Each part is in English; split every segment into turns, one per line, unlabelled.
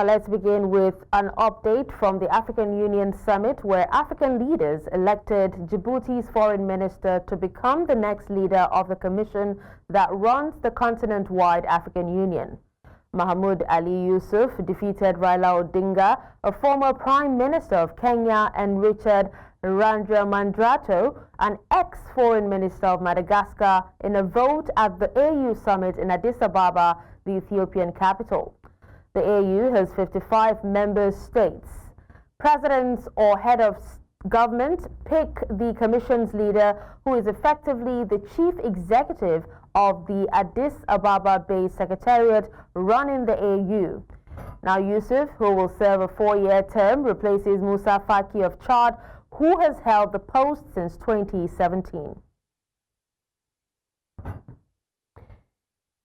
Let's begin with an update from the African Union Summit, where African leaders elected Djibouti's foreign minister to become the next leader of the commission that runs the continent-wide African Union. Mahmoud Ali Youssouf defeated Raila Odinga, a former prime minister of Kenya, and Richard Randriamandrato, an ex-foreign minister of Madagascar, in a vote at the AU summit in Addis Ababa, the Ethiopian capital. The AU has 55 member states. Presidents or head of government pick the commission's leader, who is effectively the chief executive of the Addis Ababa-based secretariat running the AU. Now Youssouf, who will serve a 4-year term, replaces Moussa Faki of Chad, who has held the post since 2017.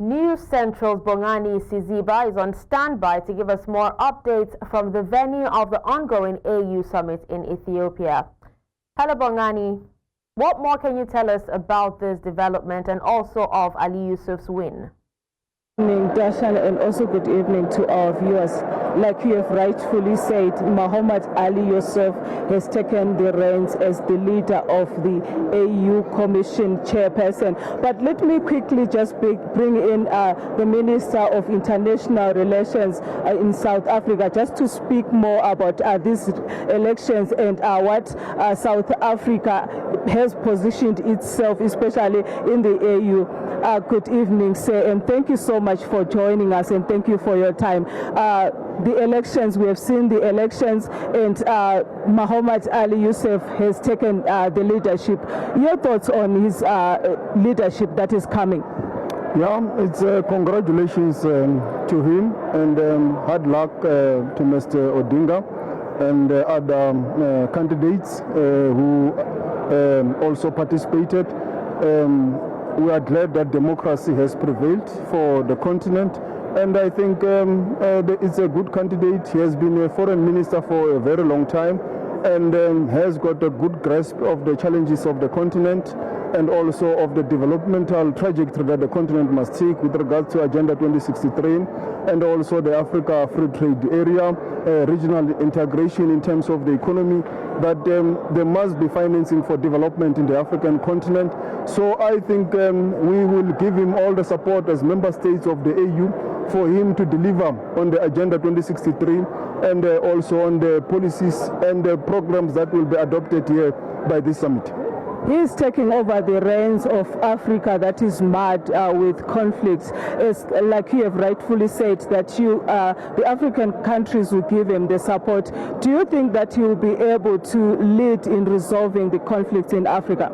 News Central's Bongani Siziba is on standby to give us more updates from the venue of the ongoing AU summit in Ethiopia. Hello Bongani, what more can you tell us about this development and also of Ali Youssouf's win?
Good evening, Darshan, and also good evening to our viewers. Like you have rightfully said, Mahmoud Ali Youssouf has taken the reins as the leader of the AU Commission chairperson. But let me quickly just bring in the Minister of International Relations in South Africa, just to speak more about these elections and what South Africa has positioned itself, especially in the AU. Good evening, sir, and thank you so much for joining us, and thank you for your time. The elections, we have seen the elections, and Mahmoud Ali Youssouf has taken the leadership. Your thoughts on his leadership that is coming?
Yeah, it's congratulations to him, and hard luck to Mr. Odinga and other candidates who also participated. We are glad that democracy has prevailed for the continent, and I think it's a good candidate. He has been a foreign minister for a very long time and has got a good grasp of the challenges of the continent and also of the developmental trajectory that the continent must take with regards to Agenda 2063 and also the Africa Free Trade Area, regional integration in terms of the economy, that there must be financing for development in the African continent. So I think we will give him all the support as member states of the AU for him to deliver on the Agenda 2063 and also on the policies and the programs that will be adopted here by this summit.
He is taking over the reins of Africa that is marred with conflicts. It's like you have rightfully said, that the African countries will give him the support. Do you think that he will be able to lead in resolving the conflicts in Africa?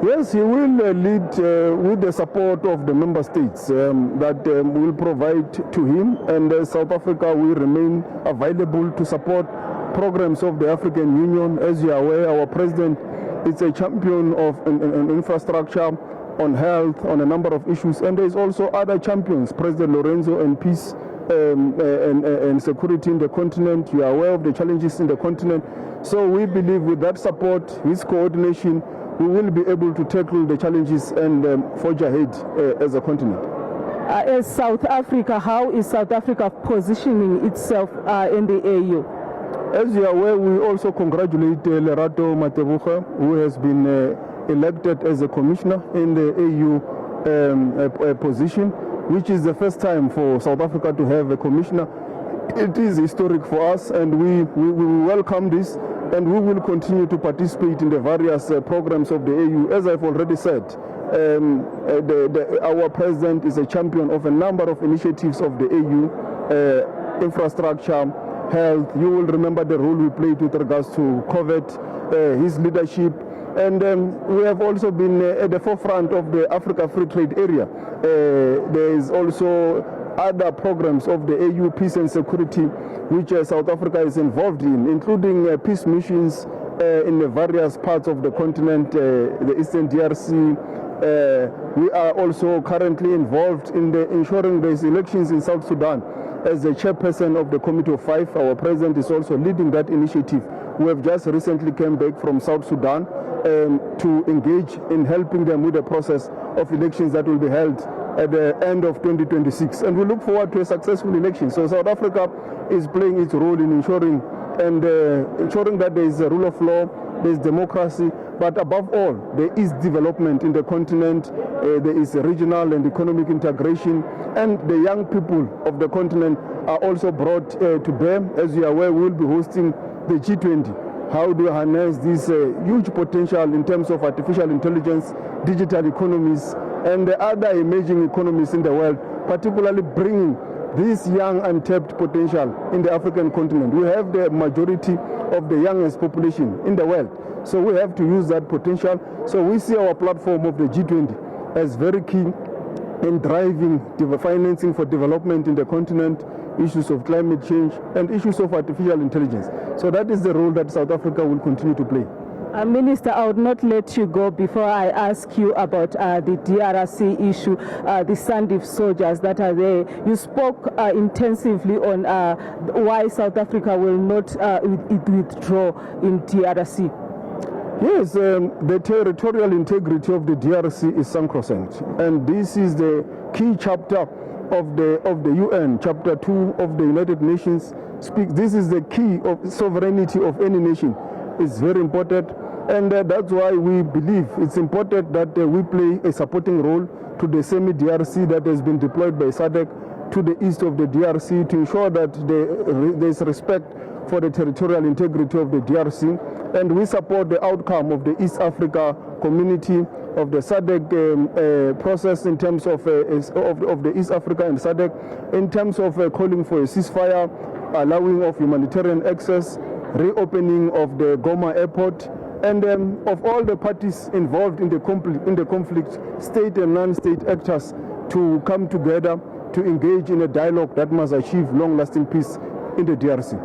Yes, he will lead with the support of the member states that will provide to him, and South Africa will remain available to support programs of the African Union. As you are aware, our president is a champion of infrastructure, on health, on a number of issues, and there is also other champions, President Lorenzo, and peace and security in the continent. You are aware of the challenges in the continent. So we believe with that support, his coordination, we will be able to tackle the challenges and forge ahead as a continent.
As South Africa, how is South Africa positioning itself in the AU?
As you are aware, we also congratulate Lerato Mateboga, who has been elected as a commissioner in the AU position, which is the first time for South Africa to have a commissioner. It is historic for us, and we welcome this, and we will continue to participate in the various programs of the AU. As I've already said, our president is a champion of a number of initiatives of the AU, infrastructure, health. You will remember the role we played with regards to COVID, his leadership, and we have also been at the forefront of the Africa Free Trade Area. There is also other programs of the AU peace and security which South Africa is involved in, including peace missions in the various parts of the continent, the Eastern DRC. We are also currently involved in ensuring there's elections in South Sudan. As the chairperson of the Committee of Five, our president is also leading that initiative. We have just recently came back from South Sudan to engage in helping them with the process of elections that will be held at the end of 2026. And we look forward to a successful election. So South Africa is playing its role in ensuring that there is a rule of law, there is democracy, but above all, there is development in the continent, there is regional and economic integration, and the young people of the continent are also brought to bear. As you are aware, we will be hosting the G20. How do we harness this huge potential in terms of artificial intelligence, digital economies, and the other emerging economies in the world, particularly bringing this young untapped potential in the African continent. We have the majority of the youngest population in the world, so we have to use that potential. So we see our platform of the G20 as very key in driving financing for development in the continent, issues of climate change, and issues of artificial intelligence. So that is the role that South Africa will continue to play.
Minister, I would not let you go before I ask you about the DRC issue, the SANDF soldiers that are there. You spoke intensively on why South Africa will not withdraw in DRC.
Yes, the territorial integrity of the DRC is sacrosanct, and this is the key chapter of the UN, Chapter 2 of the United Nations. This is the key of sovereignty of any nation. It's very important, and that's why we believe it's important that we play a supporting role to the semi-DRC that has been deployed by SADC to the east of the DRC to ensure that there is respect for the territorial integrity of the DRC, and we support the outcome of the East Africa community of the SADC process in terms of the East Africa and SADC, in terms of calling for a ceasefire, allowing of humanitarian access, reopening of the Goma airport, and of all the parties involved in the conflict, state and non-state actors, to come together to engage in a dialogue that must achieve long-lasting peace in the DRC.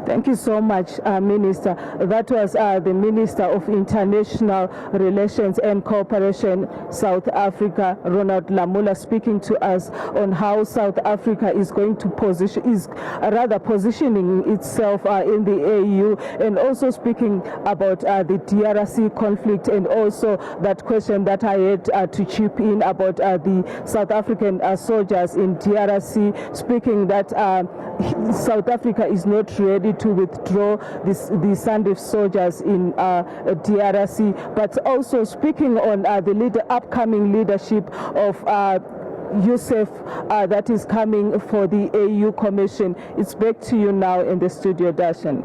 Thank you so much, Minister. That was the Minister of International Relations and Cooperation, South Africa, Ronald Lamola, speaking to us on how South Africa is going to positioning itself in the AU, and also speaking about the DRC conflict, and also that question that I had to chip in about the South African soldiers in DRC, speaking that South Africa is not ready to withdraw the SANDF soldiers in DRC, but also speaking on the upcoming leadership of Youssouf that is coming for the AU Commission. It's back to you now in the studio, Darshan.